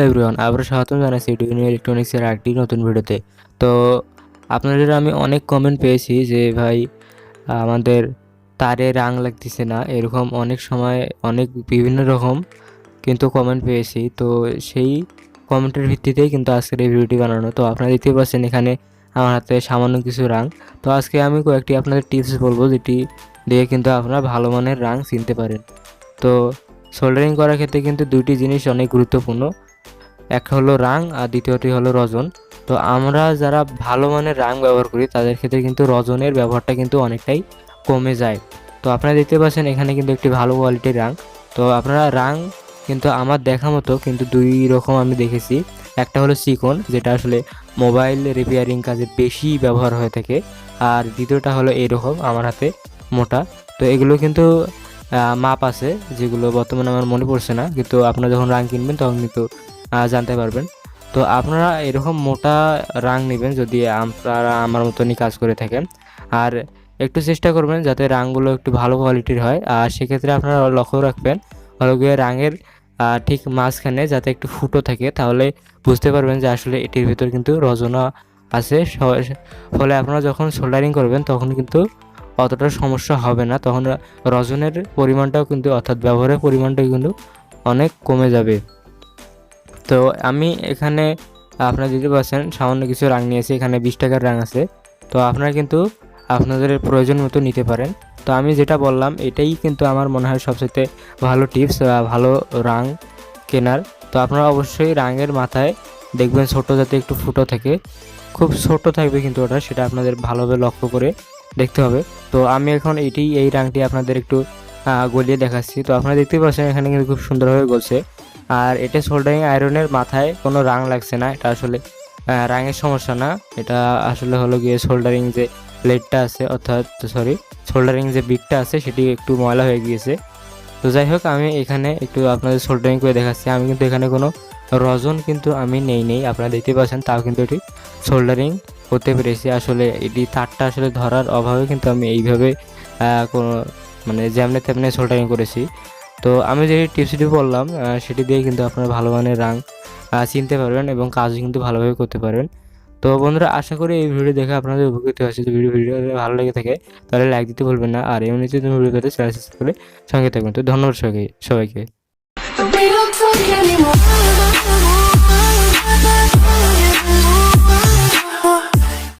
Everyone, আবারও স্বাগতম জানাচ্ছি ডিউনি ইলেকট্রনিক্সের আরেকটি নতুন ভিডিওতে। তো আপনাদের আমি অনেক কমেন্ট পেয়েছি যে ভাই আমাদের তারে রাং লাগতেছে না, এরকম অনেক সময় অনেক বিভিন্ন রকম কিন্তু কমেন্ট পেয়েছি। তো সেই কমেন্টের ভিত্তিতেই কিন্তু আজকের এই ভিডিওটি বানানো। তো আপনারা দেখতে পাচ্ছেন এখানে আমার হাতে সামান্য কিছু রাং। তো আজকে আমি কয়েকটি আপনাদের টিপস বলবো, যেটি দিয়ে কিন্তু আপনারা ভালো মানের রাং চিনতে পারেন। তো সোল্ডারিং করার ক্ষেত্রে কিন্তু দুইটি জিনিস অনেক গুরুত্বপূর্ণ, একটা হলো রাং আর দ্বিতীয়টি হলো রজন। তো আমরা যারা ভালো মানের রাং ব্যবহার করি তাদের ক্ষেত্রে কিন্তু রজনের ব্যবহারটা কিন্তু অনেকটাই কমে যায়। তো আপনারা দেখতে পাচ্ছেন এখানে কিন্তু একটি ভালো কোয়ালিটির রাং। তো আপনারা রাং কিন্তু আমার দেখা মতো কিন্তু দুই রকম আমি দেখেছি। একটা হলো চিকন, যেটা আসলে মোবাইল রিপেয়ারিং কাজে বেশি ব্যবহার হয়ে থাকে, আর দ্বিতীয়টা হলো এরকম আমার হাতে মোটা। তো এগুলো কিন্তু মাপ আছে, যেগুলো বর্তমানে আমার মনে পড়ছে না, কিন্তু আপনারা যখন রাং কিনবেন তখন কিন্তু জানতে পারবেন। তো আপনারা এরকম মোটা রাং নেবেন যদি আপনারা আমার মতনই কাজ করে থাকেন, আর একটু চেষ্টা করবেন যাতে রাংগুলো একটু ভালো কোয়ালিটির হয়। আর সেক্ষেত্রে আপনারা লক্ষ্য রাখবেন হলো গিয়ে রাঙের ঠিক মাঝখানে যাতে একটু ফুটো থাকে, তাহলে বুঝতে পারবেন যে আসলে এটির ভিতর কিন্তু রজনা আছে। ফলে আপনারা যখন সোল্ডারিং করবেন তখন কিন্তু অতটা সমস্যা হবে না, তখন রজনের পরিমাণটাও কিন্তু অর্থাৎ ব্যবহারের পরিমাণটাও কিন্তু অনেক কমে যাবে। তো আমি এখানে আপনারা দিতে পারছেন সামান্য কিছু রাং নিয়েছি, এখানে 20 টাকার রাং আছে। তো আপনারা কিন্তু আপনাদের প্রয়োজন মতো নিতে পারেন। তো আমি যেটা বললাম এটাই কিন্তু আমার মনে হয় সবচেয়ে ভালো টিপস ভালো রাং কেনার। তো আপনারা অবশ্যই রাঙের মাথায় দেখবেন ছোট যাতে একটু ফুটো থাকে, খুব ছোট থাকবে কিন্তু ওটা, সেটা আপনাদের ভালোভাবে লক্ষ্য করে দেখতে হবে। তো আমি এখন এই রাংটি আপনাদের একটু গলিয়ে দেখাচ্ছি। তো আপনারা দেখতে পাচ্ছেন এখানে কিন্তু খুব সুন্দরভাবে গলছে, আর এটা সোল্ডারিং আয়রনের মাথায় কোনো রাং লাগছে না। এটা আসলে রাঙের সমস্যা না, এটা আসলে হলো গিয়ে সোল্ডারিং যে প্লেটটা আছে, অর্থাৎ সোল্ডারিং যে বিটটা আছে সেটি একটু ময়লা হয়ে গিয়েছে। তো যাই হোক, আমি এখানে একটু আপনাদের সোল্ডারিং করে দেখাচ্ছি। আমি কিন্তু এখানে কোনো রজন কিন্তু আমি নেই, আপনারা দেখতে পাচ্ছেন, তাও কিন্তু এটি সোল্ডারিং করতে পেরেছি। আসলে এটি তারটা আসলে ধরার অভাবে কিন্তু আমি এইভাবে কোনো মানে যেমনে তেমনি সোল্ডারিং করেছি। তো আমি যে টিপসটি বললাম সেটি দিয়ে কিন্তু আপনারা ভালো মানের রাং চিনতে পারবেন এবং কাজও কিন্তু ভালোভাবে করতে পারবেন। তো বন্ধুরা, আশা করি এই ভিডিও দেখে আপনাদের উপকৃত হয়েছে। যদি ভিডিও ভালো লেগে থাকে তাহলে লাইক দিতে ভুলবেন না, আর এমনিতে তুমি ভিডিও পেতে চ্যানেল সাবস্ক্রাইব করে সঙ্গে থাকবেন। তো ধন্যবাদ সবাইকে।